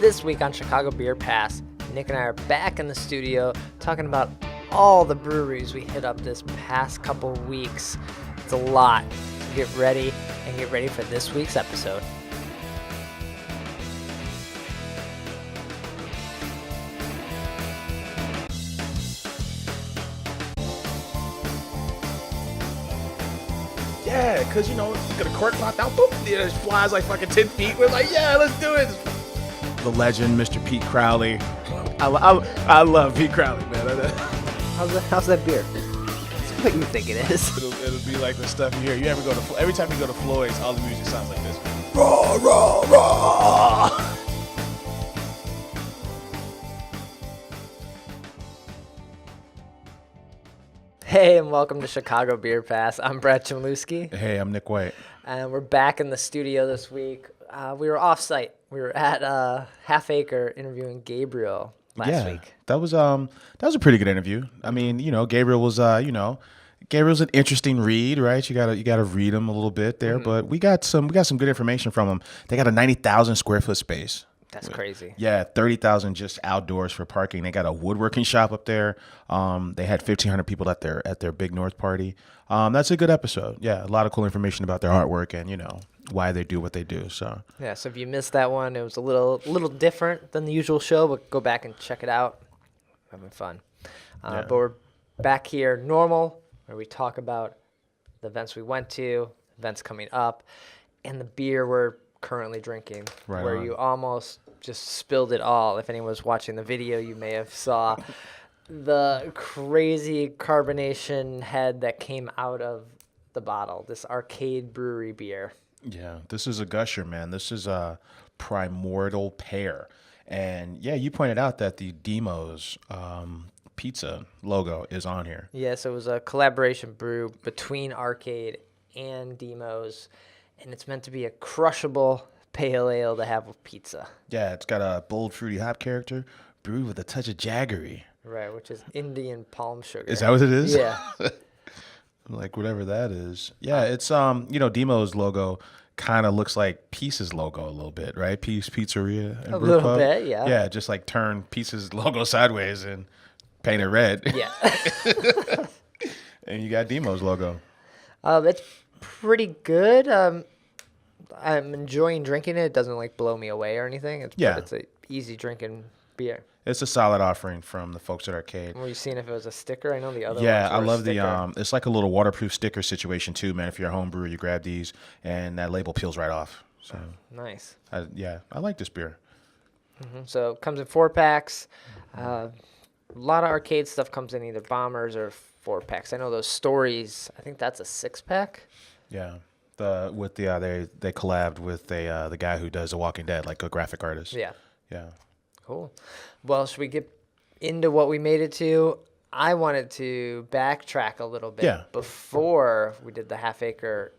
This week on Chicago Beer Pass, Nick and I are back in the studio talking about all the breweries we hit up this past couple weeks. It's a lot. So get ready for this week's episode. Yeah, because, you know, you get a cork popped out, boop, it just flies like fucking 10 feet. We're like, yeah, let's do it. The legend, Mr. Pete Crowley. I love Pete Crowley, man. How's that beer? It's what you think it is. It'll be like the stuff you hear. Every time you go to Floyd's, all the music sounds like this. Raw, raw, raw. Hey, and welcome to Chicago Beer Pass. I'm Brad Chmielewski. Hey, I'm Nik White. And we're back in the studio this week. We were off-site. We were at Half Acre interviewing Gabriel last week. That was a pretty good interview. I mean, you know, Gabriel was Gabriel's an interesting read, right? You gotta read him a little bit there, but we got some good information from him. They got a 90,000 square foot space. That's crazy. Yeah, 30,000 just outdoors for parking. They got a woodworking shop up there. They had 1,500 people at their Big North party. That's a good episode. Yeah, a lot of cool information about their artwork and, you know, why they do what they do. So yeah, so if you missed that one, it was a little different than the usual show, but go back and check it out. Having fun. But we're back here normal, where we talk about the events we went to, events coming up, and the beer we're currently drinking, where you almost just spilled it all. If anyone was watching the video, you may have saw the crazy carbonation head that came out of the bottle, this Arcade Brewery beer. Yeah, this is a gusher, man. This is a Primordial Pair. And yeah, you pointed out that the Demos pizza logo is on here. Yes, it was a collaboration brew between Arcade and Demos, and it's meant to be a crushable pale ale to have with pizza. Yeah, it's got a bold, fruity hop character, brewed with a touch of jaggery. Right, which is Indian palm sugar. Is that what it is? Yeah. Like whatever that is. Yeah, it's you know, Demo's logo kind of looks like Peace's logo a little bit, right? Peace Pizzeria and a Brew little Pub. bit, yeah. Yeah, just like turn Peace's logo sideways and paint it red. Yeah. And you got Demo's logo. It's pretty good. I'm enjoying drinking it. It doesn't like blow me away or anything. It's a easy drinking beer. It's a solid offering from the folks at Arcade. Were you seeing if it was a sticker? I know the other Yeah, ones I were love a sticker. it's like a little waterproof sticker situation too, man. If you're a home brewer, you grab these and that label peels right off. So Nice. I like this beer. So it comes in 4-packs. A lot of Arcade stuff comes in either bombers or 4-packs. I know those stories. I think that's a 6-pack. Yeah. They collabed with the guy who does The Walking Dead, like a graphic artist. Yeah. Yeah. Cool. Well, should we get into what we made it to? I wanted to backtrack a little bit before we did the Half Acre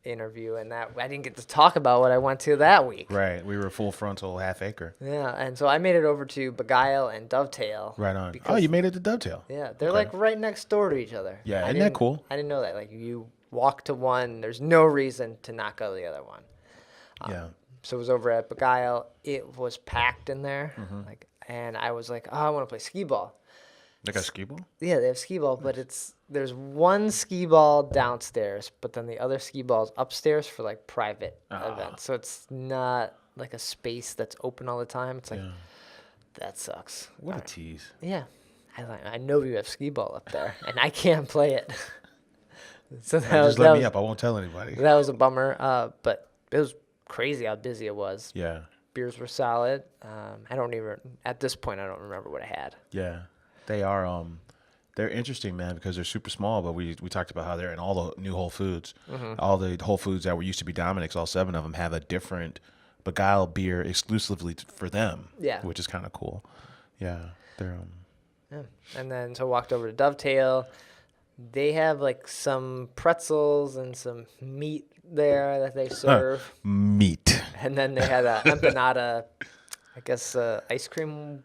interview, and that I didn't get to talk about what I went to that week. Right. We were full frontal Half Acre. Yeah, and so I made it over to Begyle and Dovetail. Right on. Oh, you made it to Dovetail. Yeah, they're like right next door to each other. Yeah, isn't that cool? I didn't know that. Like you walk to one, there's no reason to not go to the other one. Yeah. So it was over at Begyle. It was packed in there, and I was like, oh, I want to play skee ball. They got skee ball? Yeah, they have skee ball, but there's one skee ball downstairs, but then the other skee ball is upstairs for like private events. So it's not like a space that's open all the time. It's like that sucks. What a tease. Yeah, I know you have skee ball up there, and I can't play it. So Just let me up. I won't tell anybody. That was a bummer, but it was crazy how busy it was. Yeah. Beers were solid. At this point, I don't remember what I had. Yeah. They are they're interesting, man, because they're super small, but we talked about how they're in all the new Whole Foods. All the Whole Foods that were used to be Dominic's, all 7 of them have a different Begyle beer exclusively for them. Yeah. Which is kind of cool. Yeah. They're Yeah. And then so I walked over to Dovetail. They have like some pretzels and some meat there that they serve. meat. And then they had a empanada, I guess ice cream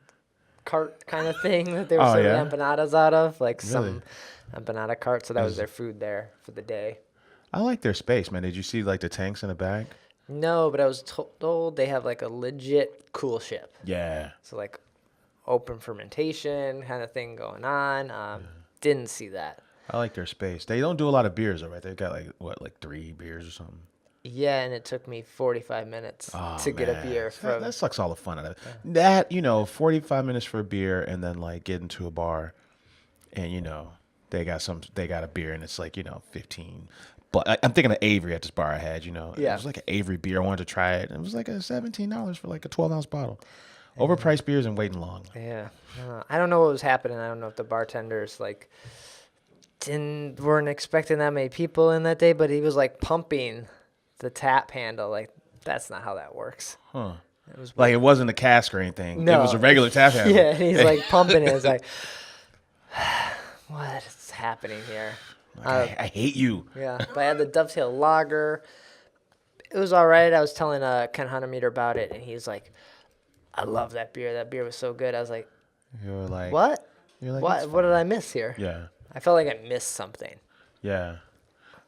cart kind of thing that they were serving empanadas out of, like some empanada cart. So that was their food there for the day. I like their space, man. Did you see like the tanks in the back? No, but I was told they have like a legit cool ship. Yeah. So like open fermentation kind of thing going on. Didn't see that. I like their space. They don't do a lot of beers, though, right? They've got like 3 beers or something. Yeah, and it took me 45 minutes to get a beer from. That sucks all the fun out of it. Yeah. That 45 minutes for a beer, and then like get into a bar, and they got a beer, and it's like 15. But I'm thinking of Avery at this bar I had. It was like an Avery beer. I wanted to try it, and it was like $17 for like a 12-ounce bottle. Overpriced beers and waiting long. Yeah, I don't know what was happening. I don't know if the bartenders like weren't expecting that many people in that day, but he was like pumping the tap handle. Like that's not how that works. Huh. It wasn't a cask or anything. No. It was a regular tap handle. Yeah, he's like pumping it. It's like, what is happening here? I hate you. Yeah, but I had the Dovetail Lager. It was all right. I was telling Ken Huntermeter about it, and he's like, I love that beer. That beer was so good. I was like, You're like, what? You're like, What did I miss here? Yeah. I felt like I missed something. Yeah.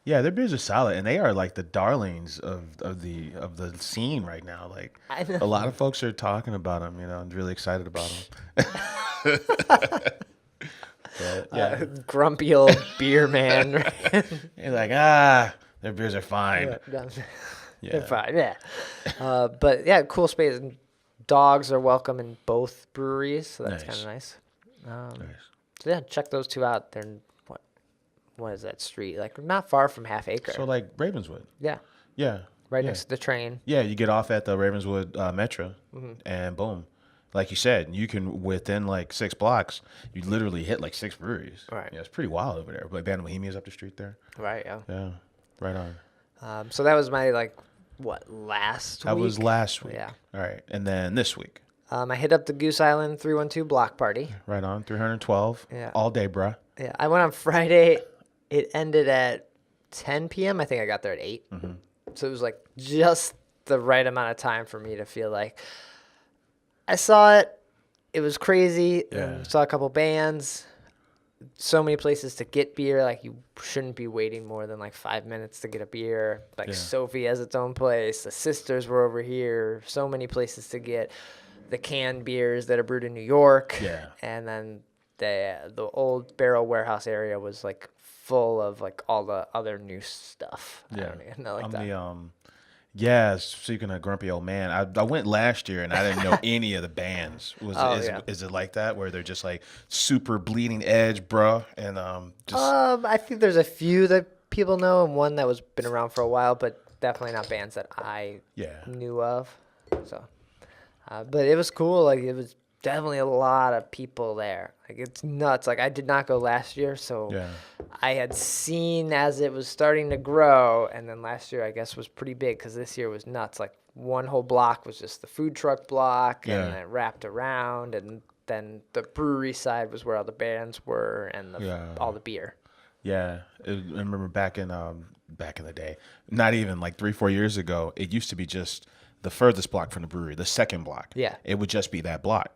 Yeah, their beers are solid, and they are like the darlings of the scene right now. Like I know. a lot of folks are talking about them, and really excited about them. Yeah, Grumpy old beer man. you're like, their beers are fine. They're fine. Yeah. But yeah, cool space. Dogs are welcome in both breweries, so that's kind of nice. Nice. So yeah, check those two out. They're what is that street? Like not far from Half Acre. So like Ravenswood. Yeah. Yeah. Right next to the train. Yeah, you get off at the Ravenswood Metro, and boom. Like you said, you can, within like 6 blocks, you literally hit like 6 breweries. Right. Yeah, it's pretty wild over there. Like Band of Bohemia's up the street there. Right, yeah. Yeah, right on. So that was my last week? That was last week. Yeah. All right. And then this week. I hit up the Goose Island 312 block party. Right on. 312. Yeah. All day, bruh. Yeah, I went on Friday. It ended at 10 p.m. I think I got there at 8. Mm-hmm. So it was like just the right amount of time for me to feel like I saw it. It was crazy. Yeah. Saw a couple bands. So many places to get beer. Like you shouldn't be waiting more than like 5 minutes to get a beer. Like Sophie has its own place. The Sisters were over here. So many places to get the canned beers that are brewed in New York. Yeah. And then the old barrel warehouse area was like full of like all the other new stuff. Yeah. I don't even know like that. Yeah, speaking of grumpy old man, I went last year and I didn't know any of the bands. Is it like that where they're just like super bleeding edge, bruh, and I think there's a few that people know and one that was been around for a while, but definitely not bands that I knew of. So, but it was cool. Like it was definitely a lot of people there. Like it's nuts. Like I did not go last year, so I had seen as it was starting to grow, and then last year I guess was pretty big because this year was nuts. Like one whole block was just the food truck block, and it wrapped around, and then the brewery side was where all the bands were and all the beer. Yeah, I remember back in the day, not even like 3-4 years ago, it used to be just the furthest block from the brewery, the second block. Yeah. It would just be that block,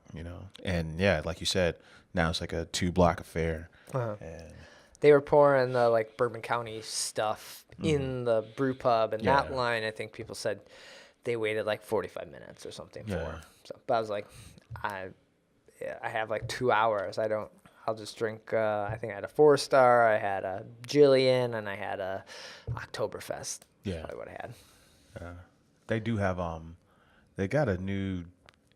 And yeah, like you said, now it's like a 2-block affair. Uh-huh. And they were pouring the like Bourbon County stuff in the brew pub, and that line, I think people said they waited like 45 minutes or something for. So, but I was like, I have like 2 hours. I'll just drink. I think I had a 4-star, I had a Jillian, and I had a Oktoberfest. Yeah. Probably what I had. They do have they got a new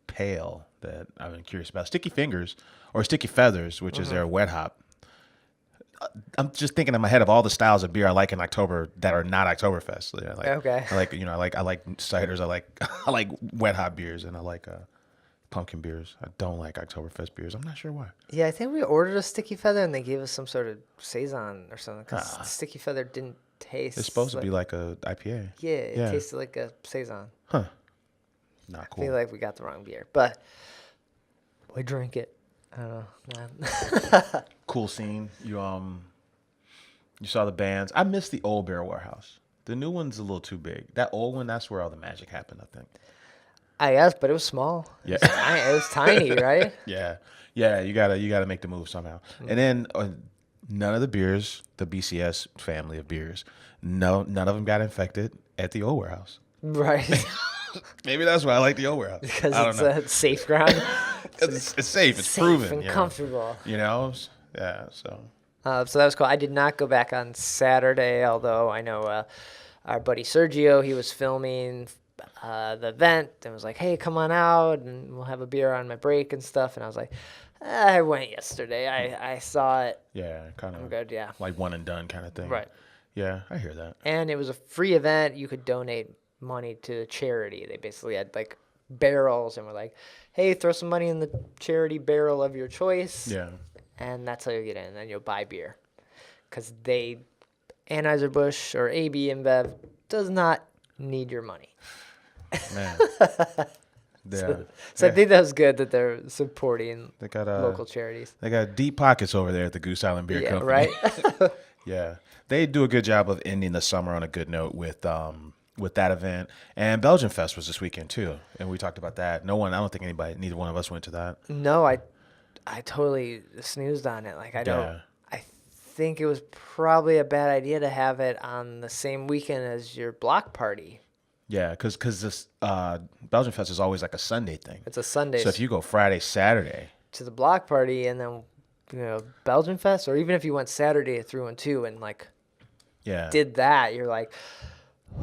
pale that I've been curious about. Sticky Fingers or Sticky Feathers, which is their wet hop. I'm just thinking in my head of all the styles of beer I like in October that are not Oktoberfest. Okay. I like ciders. I like wet hop beers, and I like pumpkin beers. I don't like Oktoberfest beers. I'm not sure why. Yeah, I think we ordered a Sticky Feather, and they gave us some sort of saison or something because Sticky Feather didn't taste. It's supposed to be like a IPA. Yeah, it tasted like a saison. Huh. Not cool. I feel like we got the wrong beer, but we drink it. I don't know, man. Cool scene. You saw the bands. I miss the old Barrel Warehouse. The new one's a little too big. That old one, that's where all the magic happened, I think. I guess, but it was small. Yeah. It was tiny, right? Yeah. Yeah, you gotta make the move somehow. And then none of the beers, the BCS family of beers, none of them got infected at the old warehouse. Right. Maybe that's why I like the old warehouse. Because I don't it's know. a safe ground. It's safe. It's safe proven. and comfortable. You know? Yeah, so. So that was cool. I did not go back on Saturday, although I know our buddy Sergio, he was filming the event and was like, hey, come on out and we'll have a beer on my break and stuff. And I was like, I went yesterday. I saw it. Yeah, kind I'm of good, yeah. like one and done kind of thing. Right. Yeah, I hear that. And it was a free event. You could donate money to charity. They basically had like barrels and were like, hey, throw some money in the charity barrel of your choice. Yeah. And that's how you get in. And then you'll buy beer. Because Anheuser-Busch or AB InBev does not need your money. Man. So I think that was good that they're supporting they got, local charities. They got deep pockets over there at the Goose Island Beer Company. Right? Yeah. They do a good job of ending the summer on a good note with that event. And Belgian Fest was this weekend too. And we talked about that. I don't think neither one of us went to that. No, I totally snoozed on it. Like, I think it was probably a bad idea to have it on the same weekend as your block party. Yeah, because this Belgian Fest is always like a Sunday thing. It's a Sunday. So if you go Friday, Saturday to the block party and then, Belgian Fest, or even if you went Saturday at 312 and like did that, you're like,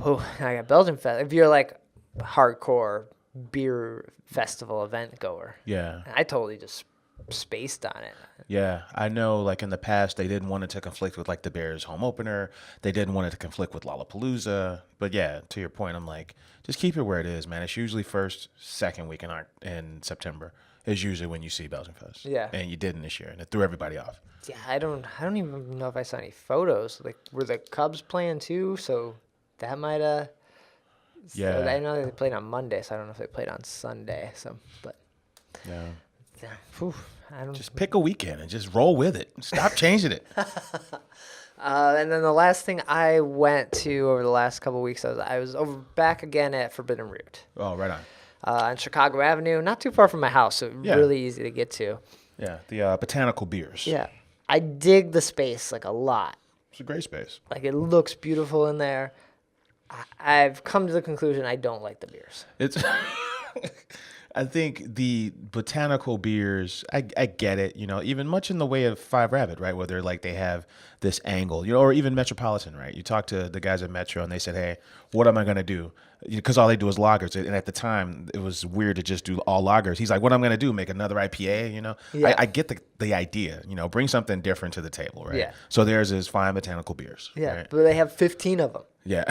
oh, I got Belgian Fest. If you're like hardcore beer festival event goer. Yeah. I totally just spaced on it. Yeah, I know, like in the past, they didn't want it to conflict with like the Bears home opener. They didn't want it to conflict with Lollapalooza. But yeah, to your point, I'm like, just keep it where it is, man. It's usually second week in September is usually when you see Belgian Fest. Yeah. And you didn't this year, and it threw everybody off. Yeah, I don't even know if I saw any photos. Like, were the Cubs playing too? So that might Yeah. I know they played on Monday, so I don't know if they played on Sunday. So, but Yeah. Whew, I don't. Just pick a weekend and just roll with it. Stop changing it. And then the last thing I went to over the last couple of weeks, I was back again at Forbidden Root. Oh, right on. On Chicago Avenue, not too far from my house, so really easy to get to. Yeah, the Botanical Beers. Yeah, I dig the space like a lot. It's a great space. Like, it looks beautiful in there. I've come to the conclusion I don't like the beers. It's. I think the Botanical Beers, I get it, even much in the way of Five Rabbit, right? Where they have this angle, or even Metropolitan, right? You talk to the guys at Metro and they said, hey, what am I going to do? Because all they do is lagers. And at the time, it was weird to just do all lagers. He's like, what I'm going to do, make another IPA, Yeah. I get the idea, bring something different to the table, right? Yeah. So theirs is fine Botanical Beers. Yeah, right? but they have 15 of them. Yeah.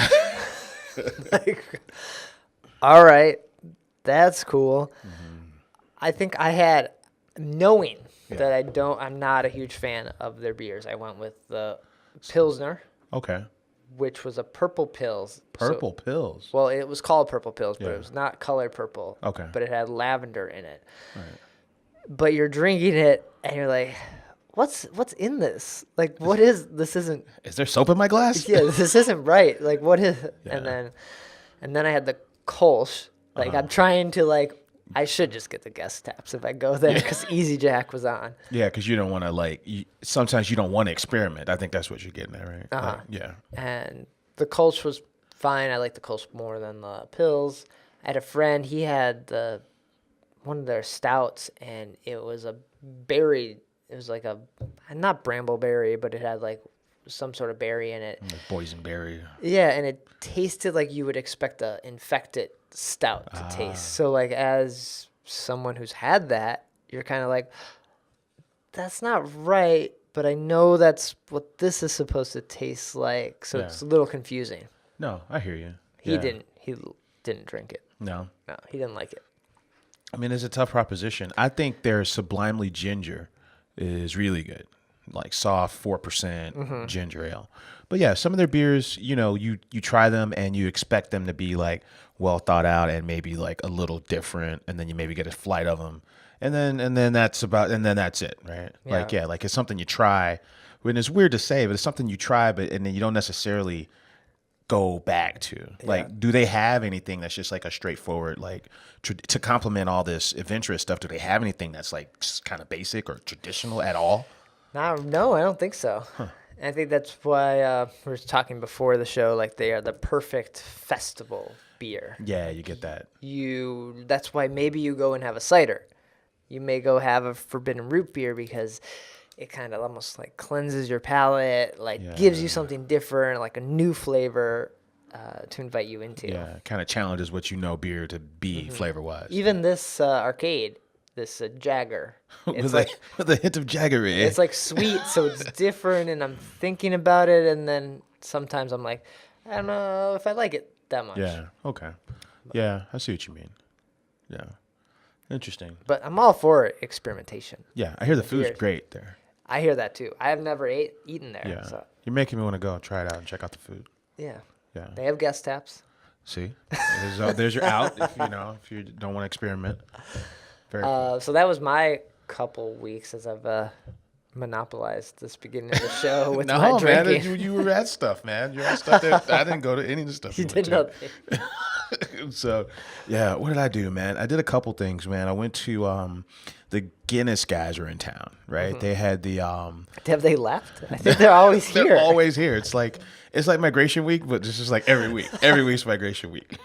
Like, all right. That's cool. Mm-hmm. I think I had, knowing that I'm not a huge fan of their beers, I went with the Pilsner. Okay. Which was a purple Pils. Purple Pils? Well, it was called purple Pils, but it was not color purple. Okay. But it had lavender in it. Right. But you're drinking it and you're like, what's in this? Like, what is, this isn't. Is there soap in my glass? Yeah, this isn't right. Like, what is, Yeah. And then I had the Kolsch. Like, I'm trying to, I should just get the guest taps if I go there because Easy Jack was on. Yeah, because you don't want to, sometimes you don't want to experiment. I think that's what you're getting at, right? Uh-huh. Yeah. And the Kolsch was fine. I like the Kolsch more than the Pils. I had a friend, he had one of their stouts, and it was a berry. It was like not brambleberry, but it had, some sort of berry in it. Like boysenberry. Yeah, and it tasted like you would expect a infected stout to taste. So, as someone who's had that, you're kind of like, that's not right, but I know that's what this is supposed to taste like. So it's a little confusing. No, I hear you. He didn't drink it. No, he didn't like it. I mean, it's a tough proposition. I think their Sublimely Ginger is really good. Like soft 4% ginger ale. But yeah, some of their beers, you try them and you expect them to be well thought out and maybe a little different, and then you maybe get a flight of them. And then that's it, right? Yeah. It's something you try. When it's weird to say, but it's something you try, and then you don't necessarily go back to. Do they have anything that's just a straightforward, to complement all this adventurous stuff? Do they have anything that's kind of basic or traditional at all? No, I don't think so. Huh. And I think that's why we were talking before the show, they are the perfect festival beer. Yeah, you get that. That's why maybe you go and have a cider. You may go have a forbidden root beer because it kind of almost like cleanses your palate, like gives you something different, like a new flavor to invite you into. Yeah, kind of challenges what you know beer to be flavor-wise. Even this Arcade, this Jagger. It's with a hint of Jaggery. It's like sweet, so it's different, and I'm thinking about it, and then sometimes I'm like, I don't know if I like it that much. Yeah, okay. Yeah, I see what you mean. Yeah. Interesting. But I'm all for experimentation. Yeah, I hear the food's great there. I hear that too. I have never eaten there. Yeah. So. You're making me want to go and try it out and check out the food. Yeah. Yeah. They have guest taps. See? There's your out if you don't want to experiment. Very cool. So that was my couple weeks as I've monopolized this beginning of the show with my drinking. Man, you were at stuff, man. You were at stuff there. I didn't go to any of the stuff you did nothing. So, yeah, what did I do, man? I did a couple things, man. I went to the Guinness guys are in town, right? They had the Have they left? I think they're always here. They're always here. It's like migration week, but it's just like every week. Every week's migration week.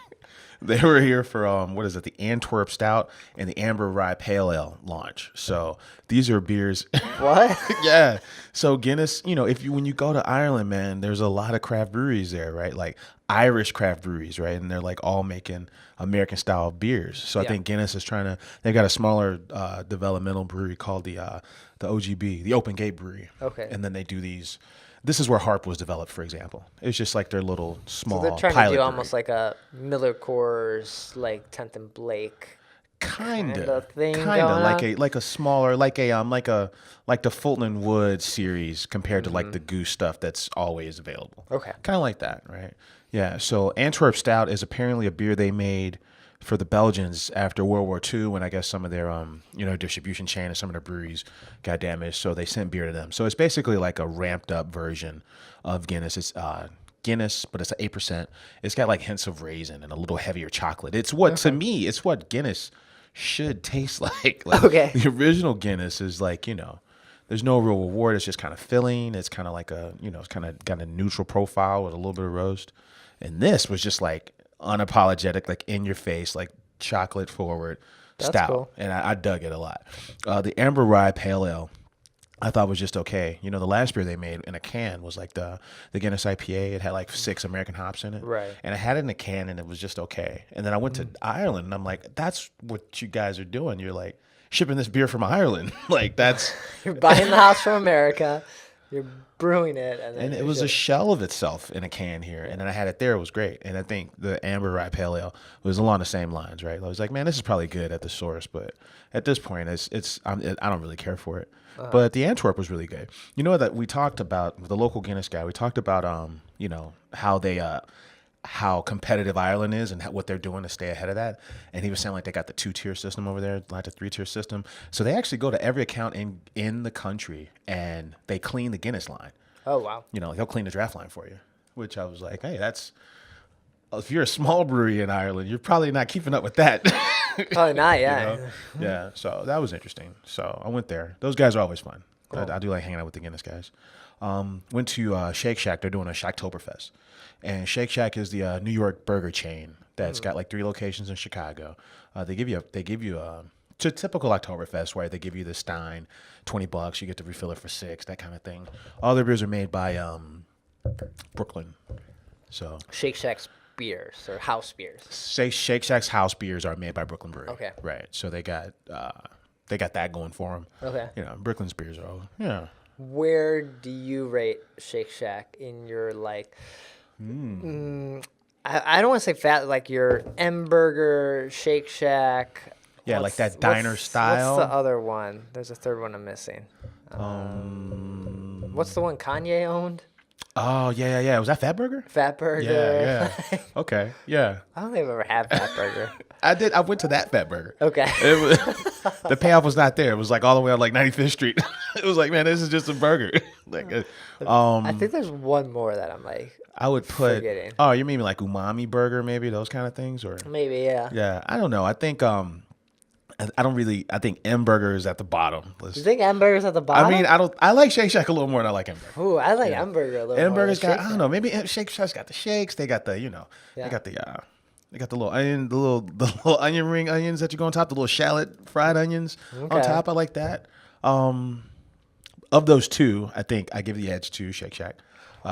They were here for what is it? The Antwerp Stout and the Amber Rye Pale Ale launch. So these are beers. What? Yeah. So Guinness, when you go to Ireland, man, there's a lot of craft breweries there, right? Like Irish craft breweries, right? And they're like all making American style beers. So I think Guinness is they've got a smaller developmental brewery called the OGB, the Open Gate Brewery. Okay. And then they do these. This is where Harp was developed, for example. It's just like their little small pilot. So they're trying to do brewery. almost like a Miller Coors, like 10th and Blake kind of thing like a smaller like the Fulton and Wood series compared to like the Goose stuff that's always available. Okay. Kind of like that, right? Yeah. So Antwerp Stout is apparently a beer they made for the Belgians after World War II, when I guess some of their distribution chain and some of their breweries got damaged, so they sent beer to them. So it's basically like a ramped up version of Guinness. It's Guinness, but it's at 8%. It's got like hints of raisin and a little heavier chocolate. It's to me, it's what Guinness should taste like. Okay. The original Guinness is like, there's no real reward. It's just kind of filling. It's kind of like it's kind of got a neutral profile with a little bit of roast. And this was just like unapologetic, like in your face, like chocolate forward stout. Cool. And I dug it a lot. The Amber Rye Pale Ale, I thought was just okay. The last beer they made in a can was like the Guinness IPA. It had like 6 American hops in it. Right. And I had it in a can and it was just okay. And then I went to Ireland and I'm like, that's what you guys are doing. You're like shipping this beer from Ireland. Like that's You're buying the house from America. You're brewing it. And it was a shell of itself in a can here. And then I had it there. It was great. And I think the Amber Rye Pale Ale was along the same lines, right? I was like, man, this is probably good at the source. But at this point, I don't really care for it. But the Antwerp was really good. That we talked about with the local Guinness guy. We talked about how competitive Ireland is and what they're doing to stay ahead of that. And he was saying like they got the 2-tier system over there, like the 3-tier system. So they actually go to every account in the country and they clean the Guinness line. Oh wow. They'll clean the draft line for you, which I was like, hey, if you're a small brewery in Ireland, you're probably not keeping up with that. Probably not, yeah. Yeah, so that was interesting. So I went there. Those guys are always fun. Cool. I do like hanging out with the Guinness guys. Went to Shake Shack. They're doing a Shocktoberfest. And Shake Shack is the New York burger chain that's got like 3 locations in Chicago. They give you it's a typical Oktoberfest where they give you the stein, $20. You get to refill it for $6, that kind of thing. All their beers are made by Brooklyn. So Shake Shack's beers or house beers. Shake Shack's house beers are made by Brooklyn Brewery. Okay. Right. So they got that going for them. Okay. Brooklyn's beers are Where do you rate Shake Shack in your like? I don't want to say fat, like your M Burger, Shake Shack. Yeah, like that diner style. What's the other one? There's a third one I'm missing. What's the one Kanye owned? Oh, yeah. Was that Fat Burger? Fat Burger. Yeah. Okay, yeah. I don't think I've ever had Fat Burger. I did. I went to that Fat Burger. Okay. The payoff was not there. It was like all the way on like 95th Street. It was like, man, this is just a burger. I think there's one more that I'm like, I would put. forgetting. Oh, you mean like umami burger, maybe those kind of things, or Maybe, yeah. yeah. I don't know. I think I think M Burger is at the bottom. You think M Burger's at the bottom? I mean, I like Shake Shack a little more than I like M Burger. Ooh, I like M Burger a little M more. Burger's than got, Shake I don't know, maybe Shake Shack's got the shakes. They got the, they got the They got the little onion, the little onion ring onions that you go on top, the little shallot fried onions on top. I like that. Of those two, I think I give the edge to Shake Shack.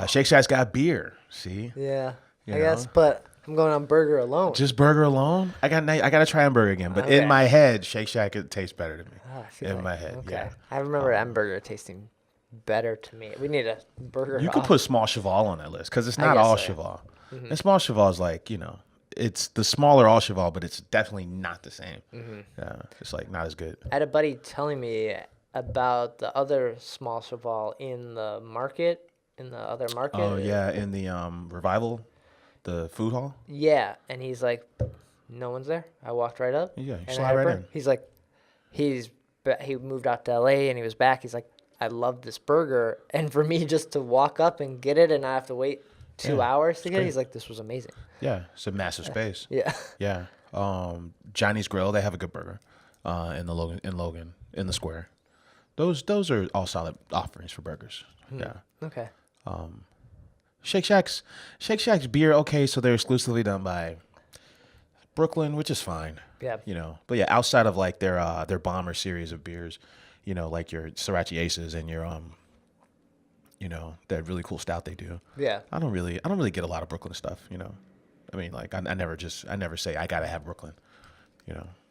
Shake Shack's got beer. See? Yeah, I guess, but I'm going on burger alone. Just burger alone? I got to try hamburger again. But in my head, Shake Shack it tastes better to me. In my head, yeah. I remember hamburger tasting better to me. We need a burger. You could put Small Cheval on that list because it's not all Cheval. Mm-hmm. And Small Cheval is like, it's the smaller all Cheval, but it's definitely not the same. Mm-hmm. Yeah, it's like not as good. I had a buddy telling me about the other Small Cheval in the other market. Oh yeah, in the Revival, the food hall. Yeah, and he's like, no one's there. I walked right up. Yeah, you and slide right in. He's like, he moved out to LA and he was back. He's like, I love this burger, and for me just to walk up and get it and not have to wait 2 hours to get it, he's like, this was amazing. Yeah, it's a massive space. Yeah. Yeah. Johnny's Grill, they have a good burger in Logan in the square. Those are all solid offerings for burgers. Yeah. Okay. Shake Shack's beer, okay, so they're exclusively done by Brooklyn, which is fine. Yeah. But yeah, outside of like their bomber series of beers, like your Sriracha Aces and your that really cool stout they do. Yeah. I don't really get a lot of Brooklyn stuff, I mean, like I never say I gotta have Brooklyn,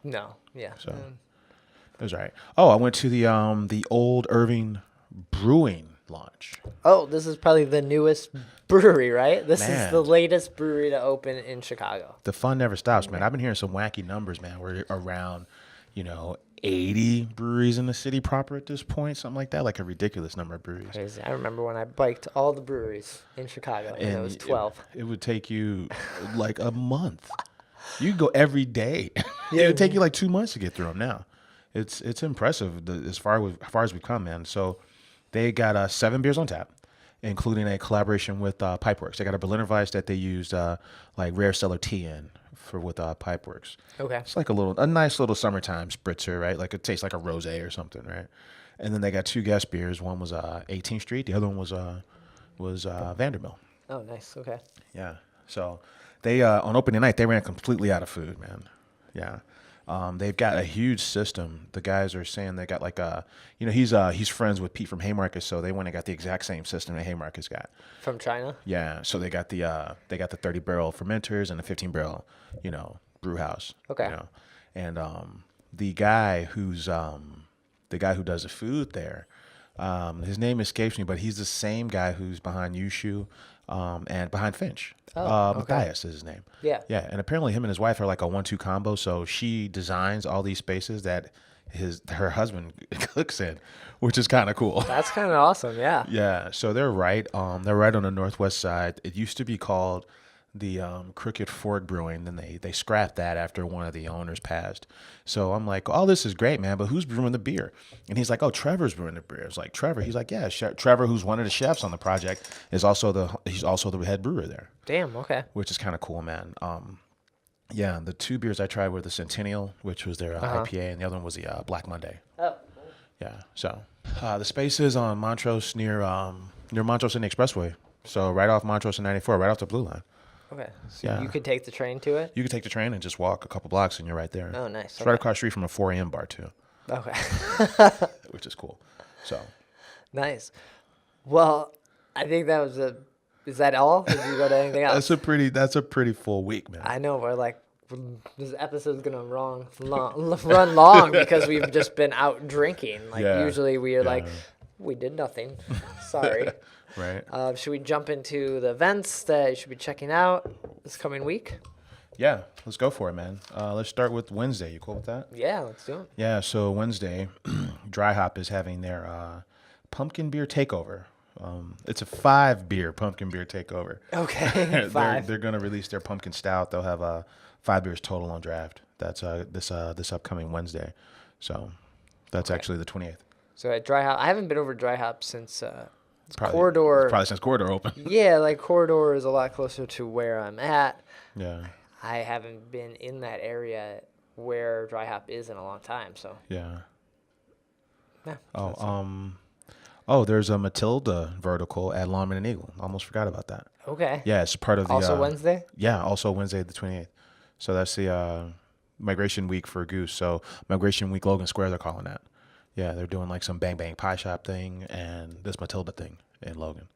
No. Yeah. So it was all right. Oh, I went to the Old Irving Brewing launch. Oh, this is probably the newest brewery, right? This Man. is the latest brewery to open in Chicago. The fun never stops, man. I've been hearing some wacky numbers, man. We're around, 80 breweries in the city proper at this point, something like that, like a ridiculous number of breweries. Crazy. I remember when I biked all the breweries in Chicago, and it was 12. It would take you like a month. You could go every day. Yeah. It would take you like 2 months to get through them now. It's impressive as far as we've come, man. So they got 7 beers on tap, including a collaboration with Pipeworks. They got a Berliner Weiss that they used like Rare Cellar tea in with Pipeworks. Okay. It's like a nice little summertime spritzer, right? Like it tastes like a rosé or something, right? And then they got 2 guest beers. One was 18th Street. The other one was Vanderbilt. Oh, nice. Okay. Yeah. So they on opening night they ran completely out of food, man. Yeah. They've got a huge system. The guys are saying they got like he's friends with Pete from Haymarket, so they went and got the exact same system that Haymarket's got. From China? Yeah. So they got the 30-barrel fermenters and the 15-barrel, brew house. Okay. And the guy who does the food there, his name escapes me, but he's the same guy who's behind Yushu, and behind Finch. Matthias is his name. Yeah. Yeah. And apparently him and his wife are like a 1-2 combo. So she designs all these spaces that her husband cooks in, which is kind of cool. That's kind of awesome. Yeah. Yeah. So they're right on the northwest side. It used to be called the Crooked Fork Brewing. Then they scrapped that after one of the owners passed. So I'm like, oh, this is great, man. But who's brewing the beer? And he's like, oh, Trevor's brewing the beer. It's like Trevor. He's like, yeah, Trevor, who's one of the chefs on the project, is also the head brewer there. Damn. Okay. Which is kind of cool, man. Yeah, the 2 beers I tried were the Centennial, which was their IPA, and the other one was the Black Monday. Oh. Yeah. So the space is on Montrose near Montrose and the Expressway. So right off Montrose and 94, right off the Blue Line. Okay. So you could take the train to it? You could take the train and just walk a couple blocks and you're right there. Oh, nice. It's right across the street from a 4 a.m. bar too. Okay. Which is cool. So. Nice. Well, I think that was is that all? Did you go to anything else? That's a pretty full week, man. I know. We're like, this episode's going to run long because we've just been out drinking. Like usually we are like, we did nothing. Sorry. Right. Should we jump into the events that you should be checking out this coming week? Yeah, let's go for it, man. Let's start with Wednesday. You cool with that? Yeah, let's do it. Yeah, so Wednesday, Dry Hop is having their pumpkin beer takeover. It's a 5-beer pumpkin beer takeover. Okay, 5. They're going to release their pumpkin stout. They'll have 5 beers total on draft. That's this upcoming Wednesday. So that's actually the 28th. So at Dry Hop, I haven't been over Dry Hop since Corridor. Probably since Corridor opened. Yeah, like Corridor is a lot closer to where I'm at. Yeah. I haven't been in that area where Dry Hop is in a long time, so. Yeah. Yeah. There's a Matilda vertical at Lawman and Eagle. Almost forgot about that. Okay. Yeah, it's part of the. Also Wednesday? Yeah, also Wednesday the 28th. So that's the Migration Week for Goose. So Migration Week Logan Square, they're calling that. Yeah, they're doing like some Bang Bang Pie Shop thing and this Matilda thing in Logan.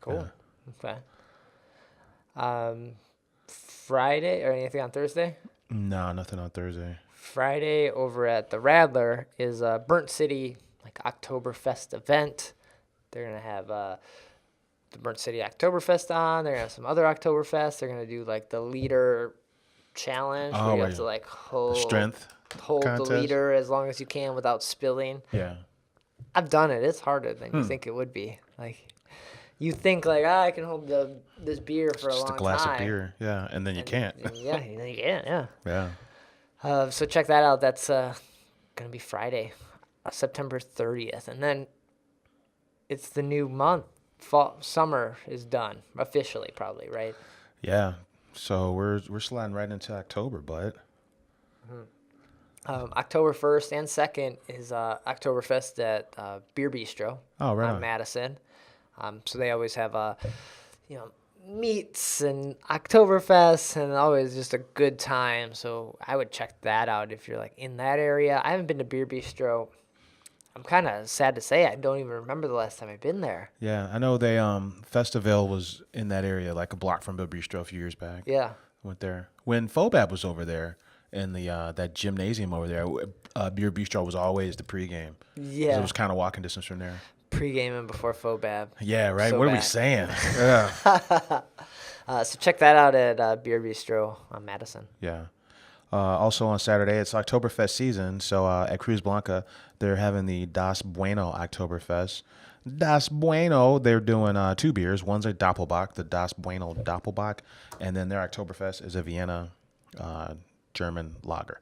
Cool. Yeah. Okay. Friday or anything on Thursday? No, nothing on Thursday. Friday over at the Radler is a Burnt City like Oktoberfest event. They're gonna have the Burnt City Oktoberfest on. They're gonna have some other Oktoberfest. They're gonna do like the leader challenge where you have to like hold contest. the leader as long as you can without spilling. Yeah. I've done it. It's harder than you think it would be. Like you think like I can hold this beer for a long time. Just a glass of beer. Yeah, and then you can't. Yeah, and then you can't. Yeah. Yeah. So check that out. That's gonna be Friday, September 30th, and then it's the new month. Summer is done officially, probably, right? Yeah. So we're sliding right into October, but October 1st and 2nd is Octoberfest at Beer Bistro on Madison. So they always have meats and Oktoberfest and always just a good time. So I would check that out if you're like in that area. I haven't been to Beer Bistro. I'm kind of sad to say I don't even remember the last time I've been there. Yeah, I know they Festivale was in that area, like a block from Beer Bistro a few years back. Yeah. Went there when Fobab was over there in the that gymnasium over there. Beer Bistro was always the pregame. Yeah. It was kind of walking distance from there. Pre-game and before Fobab. Yeah, right. So what bad. are we saying? Yeah. So check that out at Beer Bistro on Madison. Yeah. Also on Saturday, it's Oktoberfest season. So at Cruz Blanca, they're having the Das Bueno Oktoberfest. Das Bueno, they're doing two beers. One's a Doppelbock, the Das Bueno Doppelbock, and then their Oktoberfest is a Vienna German lager.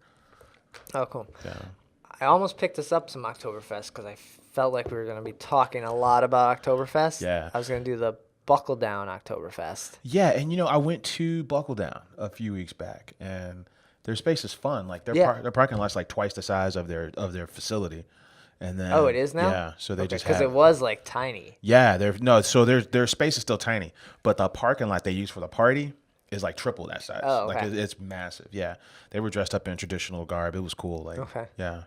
Oh, cool. Yeah. I almost picked us up some Oktoberfest because I felt like we were going to be talking a lot about Oktoberfest. Yeah. I was going to do the Buckle Down Oktoberfest. Yeah, and I went to Buckle Down a few weeks back, and their space is fun. Like their parking lot's like twice the size of their facility. And then it is now? Yeah, so they just because have it was like tiny. Yeah, so their space is still tiny, but the parking lot they use for the party is like triple that size. Oh, okay. Like it's massive. Yeah, they were dressed up in traditional garb. It was cool. Like Okay. Yeah.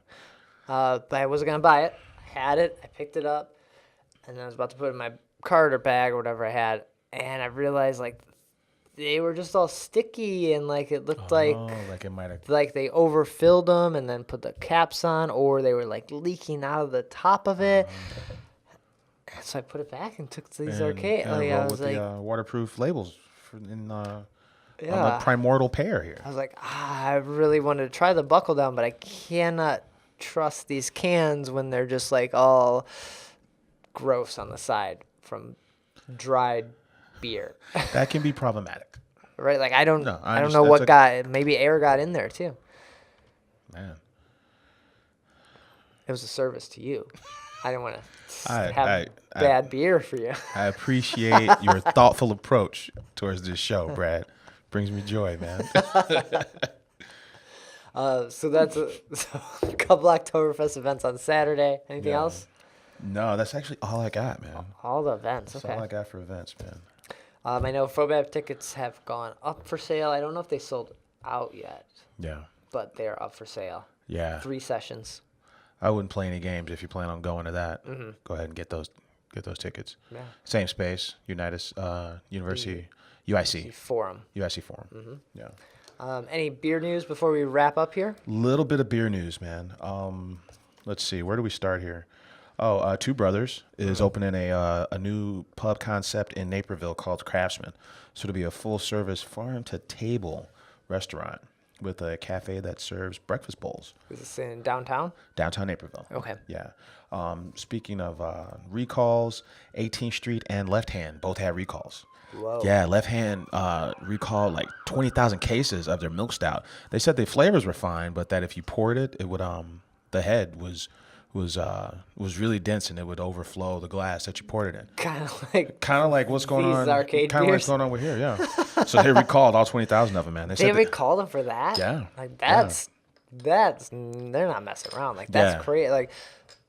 But I wasn't going to buy it. I had it. I picked it up. And then I was about to put it in my cart or bag or whatever I had. And I realized, like, they were just all sticky and, like, it looked like it might have. Like, they overfilled them and then put the caps on, or they were, like, leaking out of the top of it. So I put it back and took these arcade. Like, I was like, the waterproof labels on the yeah. Primordial Pair here. I was like, I really wanted to try the Buckle Down, but I cannot trust these cans when they're just, like, all gross on the side from dried beer. That can be problematic. Right? Like, I don't No, know what maybe air got in there too. Man. It was a service to you. I didn't want to have bad beer for you. I appreciate your thoughtful approach towards this show, Brad. Brings me joy, man. So that's a couple Oktoberfest events on Saturday. Anything else? No, that's actually all I got, man. All the events. That's Okay. all I got for events, man. I know Fobab tickets have gone up for sale. I don't know if they sold out yet. Yeah. But they're up for sale. Yeah. 3 sessions. I wouldn't play any games if you plan on going to that. Mm-hmm. Go ahead and get those tickets. Yeah. Same space, University, UIC. Forum. UIC Forum. Mm-hmm. Yeah. Any beer news before we wrap up here? Little bit of beer news, man. Let's see. Where do we start here? Oh, Two Brothers is opening a new pub concept in Naperville called Craftsman. So it'll be a full-service farm-to-table restaurant with a cafe that serves breakfast bowls. Is this in downtown? Downtown Naperville. Okay. Yeah. Speaking of recalls, 18th Street and Left Hand both had recalls. Whoa. Yeah, Left Hand recalled like 20,000 cases of their milk stout. They said the flavors were fine, but that if you poured it, it would the head was really dense and it would overflow the glass that you poured it in. Kind of like what's going on. Arcade Kind of like beers. what's going on with here, yeah. So they recalled all 20,000 of them, man. They recalled them for that? Yeah. Like that's they're not messing around. Like that's crazy. Like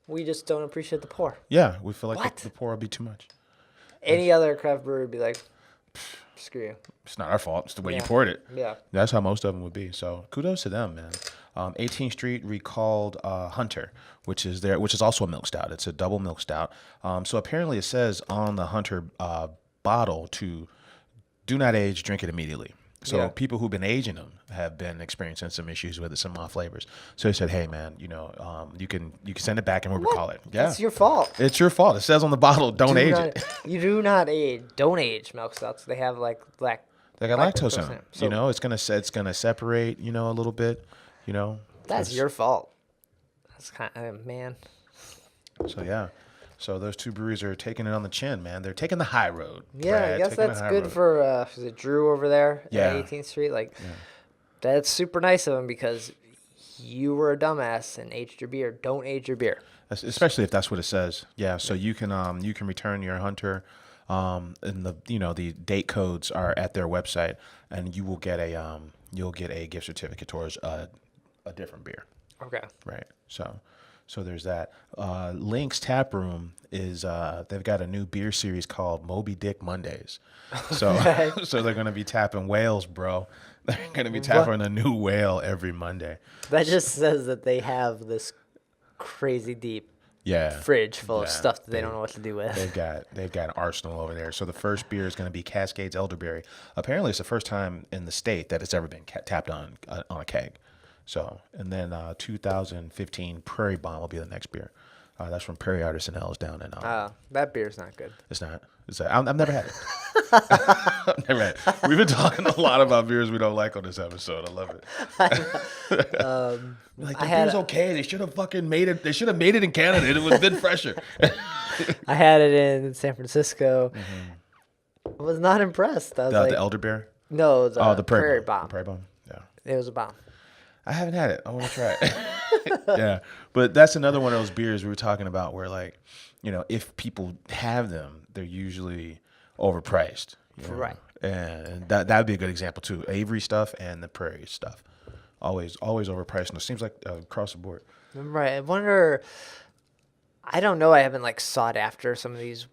we just don't appreciate the pour. Yeah, we feel like What? the pour would be too much. Any other craft brewery would be like, Screw you. It's not our fault. It's the way you Yeah. poured it. Yeah. That's how most of them would be. So kudos to them, man. 18th Street recalled Hunter, which is also a milk stout. It's a double milk stout. So apparently it says on the Hunter bottle to do not age, drink it immediately. So people who've been aging them have been experiencing some issues with it, some off flavors. So they said, hey man, you can send it back and we'll recall it. Yeah, It's your fault. It's your fault. It says on the bottle, don't age it. You do not age. Don't age milk stouts. They have like They got lactose in them. So, it's gonna separate, a little bit. That's your fault. That's kind of, man. So yeah. So those two breweries are taking it on the chin, man. They're taking the high road. Yeah, Brad, I guess that's good for is it Drew over there at 18th Street? That's super nice of him because you were a dumbass and aged your beer. Don't age your beer. Especially if that's what it says. Yeah, so you can return your Hunter, and the date codes are at their website, and you will get a gift certificate towards a different beer. Okay. Right. So there's that. Link's Tap Room is they've got a new beer series called Moby Dick Mondays. So so they're gonna be tapping whales, bro. They're gonna be tapping a new whale every Monday. That just says that they have this crazy deep fridge full of stuff that they don't know what to do with. They've got an arsenal over there. So the first beer is going to be Cascades Elderberry. Apparently, it's the first time in the state that it's ever been tapped on a keg. So, and then 2015 Prairie Bomb will be the next beer. That's from Prairie Artisan Ales down in. That beer's not good. It's not. I've never had it. I've never had it. We've been talking a lot about beers we don't like on this episode. I love it. The beer's okay. They should have fucking made it. They should have made it in Canada. It would have been fresher. I had it in San Francisco. I was not impressed. I was the elderberry? No, the Prairie Bomb. The Prairie Bomb. Yeah. It was a bomb. I haven't had it. I want to try it. Yeah. But that's another one of those beers we were talking about where, like, if people have them, they're usually overpriced. Right. And that would be a good example, too. Avery stuff and the Prairie stuff. Always overpriced. And it seems like across the board. Right. I wonder, I don't know. I haven't, sought after some of these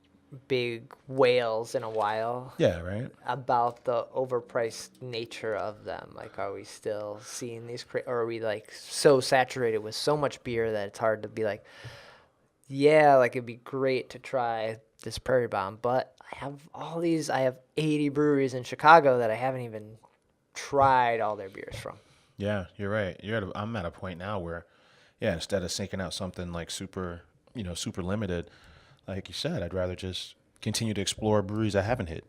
big whales in a while. Yeah, right. About the overpriced nature of them. Are we still seeing these or are we so saturated with so much beer that it's hard to be it'd be great to try this Prairie Bomb, but I have 80 breweries in Chicago that I haven't even tried all their beers from. Yeah, you're right. I'm at a point now where instead of sinking out something super limited, like you said, I'd rather just continue to explore breweries I haven't hit.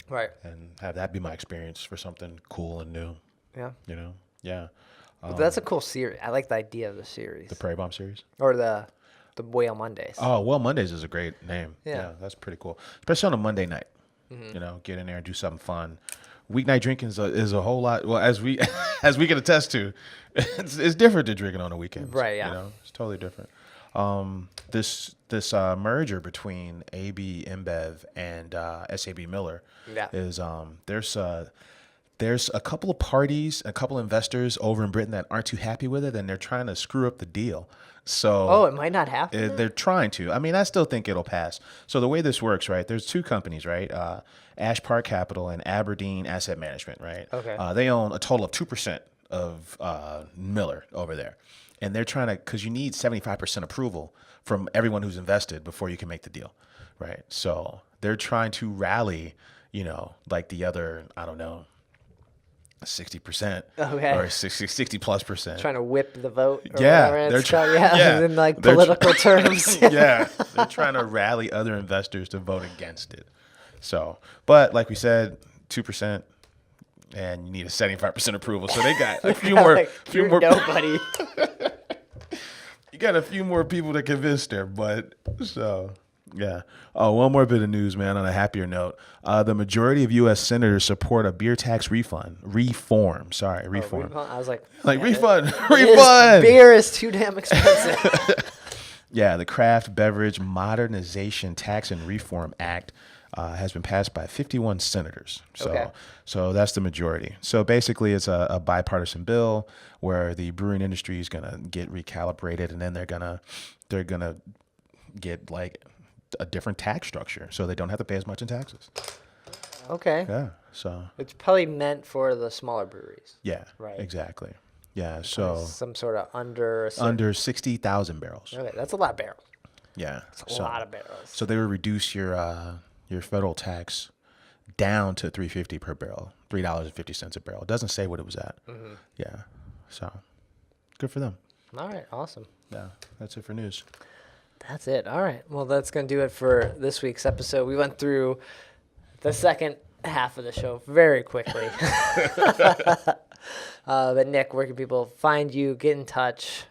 Right. And have that be my experience for something cool and new. Yeah. Yeah. That's a cool series. I like the idea of the series. The Prairie Bomb series? Or the Whale Mondays. Oh, Whale Mondays is a great name. Yeah, that's pretty cool. Especially on a Monday night. Mm-hmm. Get in there and do something fun. Weeknight drinking is a whole lot. Well, as we can attest to, it's different than drinking on the weekends. Right, yeah. It's totally different. This merger between AB InBev and SAB Miller is there's a couple of parties, a couple of investors over in Britain that aren't too happy with it, and they're trying to screw up the deal. So it might not happen. They're trying to. I mean, I still think it'll pass. So the way this works, right? There's two companies, right? Ash Park Capital and Aberdeen Asset Management, right? Okay. They own a total of 2% of Miller over there. And they're trying to, because you need 75% approval from everyone who's invested before you can make the deal, right? So they're trying to rally, the other, I don't know, 60%, or 60 plus percent. Trying to whip the vote. Yeah, they're in political terms. Yeah, they're trying to rally other investors to vote against it. So, but like we said, 2%. And you need a 75% approval, so they got a few more. Nobody. You got a few more people to convince there, but yeah. Oh, one more bit of news, man. On a happier note, the majority of U.S. senators support a beer tax reform. Reform. I was refund. This beer is too damn expensive. Yeah, the Craft Beverage Modernization Tax and Reform Act has been passed by 51 senators. So that's the majority. So basically it's a bipartisan bill where the brewing industry is going to get recalibrated, and then they're going to get a different tax structure so they don't have to pay as much in taxes. Okay. Yeah. So It's probably meant for the smaller breweries. yeah, Right. exactly. Yeah, so Some sort of under. under 60,000 barrels. Okay, that's a lot of barrels. Yeah, A lot of barrels. So they would reduce your federal tax down to $3.50 per barrel, $3.50 a barrel. It doesn't say what it was at. Mm-hmm. Yeah, so good for them. All right, awesome. Yeah, that's it for news. That's it. All right. Well, that's going to do it for this week's episode. We went through the second half of the show very quickly. But Nick, where can people find you, get in touch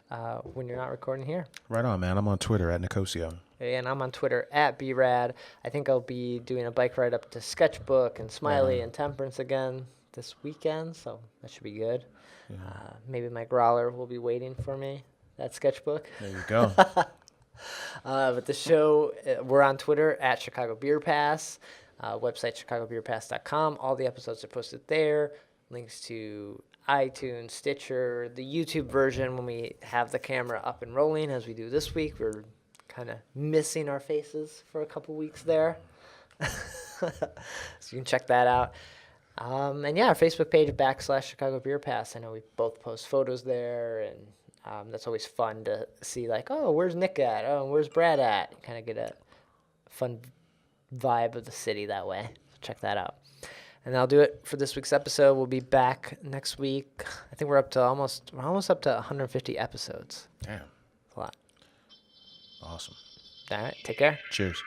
when you're not recording here? Right on, man. I'm on Twitter at Nicosio. And I'm on Twitter at BRad. I think I'll be doing a bike ride up to Sketchbook and Smiley and Temperance again this weekend, so that should be good. Yeah. Maybe my growler will be waiting for me at Sketchbook. There you go. But the show, we're on Twitter at Chicago Beer Pass, website chicagobeerpass.com. All the episodes are posted there. Links to iTunes, Stitcher, the YouTube version when we have the camera up and rolling, as we do this week. We're kind of missing our faces for a couple weeks there. So you can check that out. And yeah, our Facebook page, /Chicago Beer Pass. I know we both post photos there, and that's always fun to see, like, oh, where's Nick at? Oh, where's Brad at? You kind of get a fun vibe of the city that way. So check that out. And that'll do it for this week's episode. We'll be back next week. I think we're almost up to 150 episodes. Damn. A lot. Awesome. All right. Take care. Cheers.